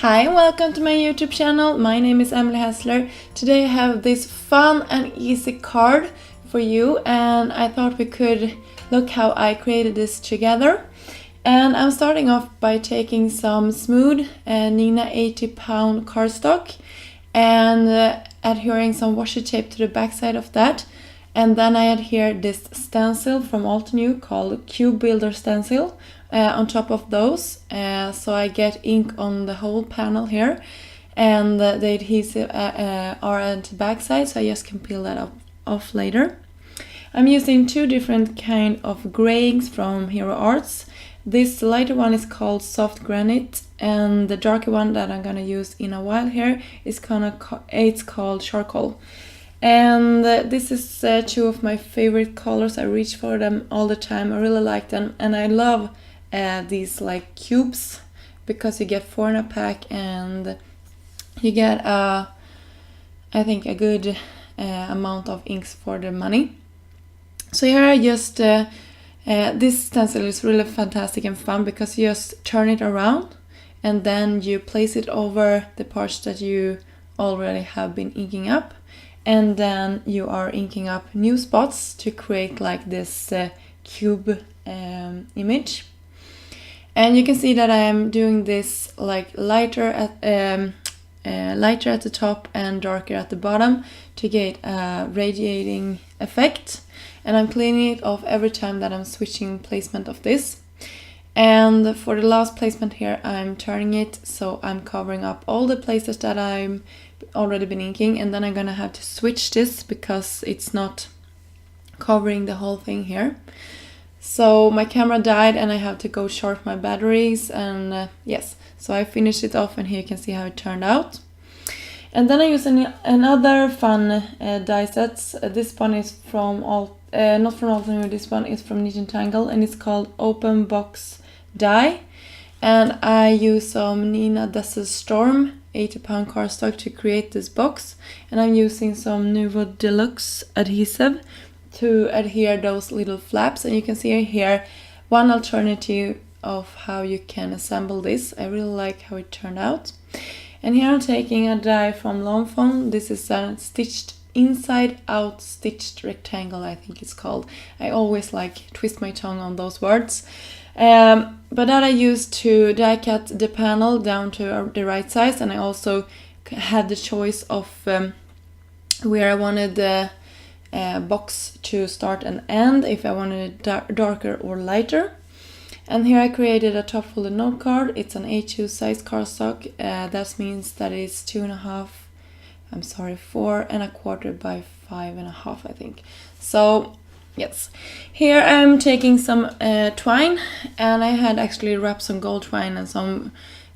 Hi and welcome to my YouTube channel. My name is Emelie Hassler. Today I have this fun and easy card for you, and I thought we could look how I created this together. And I'm starting off by taking some smooth Nina 80-pound cardstock and adhering some washi tape to the backside of that. And then I adhere this stencil from New called Cube Builder Stencil on top of those, so I get ink on the whole panel here, and the adhesive are at the backside, so I just can peel that off later. I'm using two different kind of grayings from Hero Arts. This lighter one is called Soft Granite, and the darker one that I'm gonna use in a while here is it's called Charcoal. And this is two of my favorite colors. I reach for them all the time. I really like them, and I love these like cubes because you get 4 in a pack and you get I think a good amount of inks for the money. So here I just this stencil is really fantastic and fun because you just turn it around and then you place it over the parts that you already have been inking up, and then you are inking up new spots to create like this cube image. And you can see that I am doing this like lighter at the top and darker at the bottom to get a radiating effect. And I'm cleaning it off every time that I'm switching placement of this. And for the last placement here, I'm turning it so I'm covering up all the places that I'm already been inking, and then I'm gonna have to switch this because it's not covering the whole thing here. So my camera died and I have to go charge my batteries, and yes, so I finished it off, and here you can see how it turned out. And then I use another fun die sets. This one is from not from New, this one is from Knit and Tangle, and it's called Open Box Die. And I use some Nina Desert Storm 80-pound cardstock to create this box, and I'm using some nouveau deluxe adhesive to adhere those little flaps. And you can see here one alternative of how you can assemble this. I really like how it turned out. And here I'm taking a die from Longfong. This is a stitched inside out stitched rectangle, I think it's called. I always like twist my tongue on those words. But that I used to die cut the panel down to the right size, and I also had the choice of where I wanted the box to start and end, if I wanted it darker or lighter. And here I created a top folded note card. It's an A2 size cardstock. That means that it's 4 1/4 by 5 1/2, I think. So yes, here I'm taking some twine, and I had actually wrapped some gold twine and some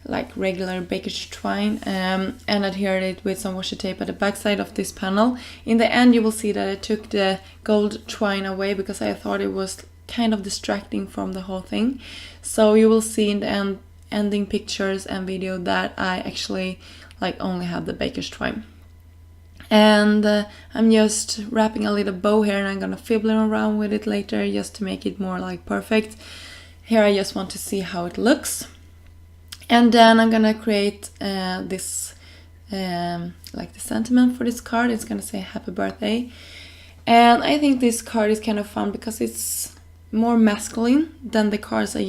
like regular baker's twine and adhered it with some washi tape at the back side of this panel. In the end you will see that I took the gold twine away because I thought it was kind of distracting from the whole thing. So you will see in the ending pictures and video that I actually like only have the baker's twine. And I'm just wrapping a little bow here, and I'm gonna fibble around with it later just to make it more like perfect. Here I just want to see how it looks. And then I'm gonna create this like the sentiment for this card. It's gonna say happy birthday. And I think this card is kind of fun because it's more masculine than the cards I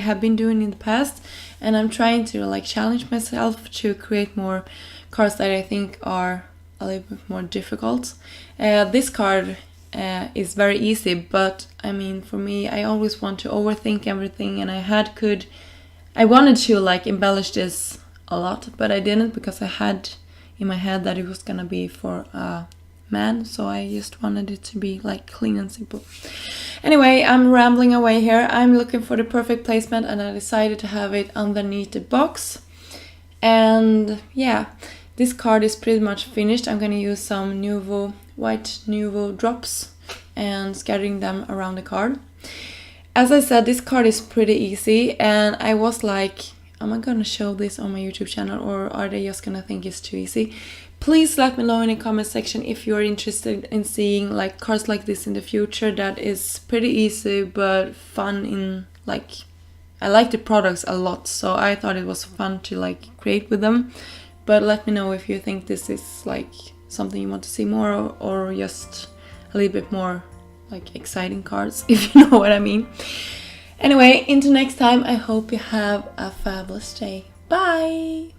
have been doing in the past, and I'm trying to like challenge myself to create more cards that I think are a little bit more difficult. This card is very easy, but I mean, for me, I always want to overthink everything, and I wanted to like embellish this a lot, but I didn't because I had in my head that it was gonna be for a man, so I just wanted it to be like clean and simple. Anyway, I'm rambling away here. I'm looking for the perfect placement, and I decided to have it underneath the box. And yeah, this card is pretty much finished. I'm gonna use some white nouveau drops and scattering them around the card. As I said, this card is pretty easy, and I was like, am I gonna show this on my YouTube channel, or are they just gonna think it's too easy? Please let me know in the comment section if you're interested in seeing like cards like this in the future that is pretty easy but fun in like I like the products a lot, so I thought it was fun to like create with them. But let me know if you think this is like something you want to see more of, or just a little bit more like exciting cards, if you know what I mean. Anyway, until next time, I hope you have a fabulous day. Bye!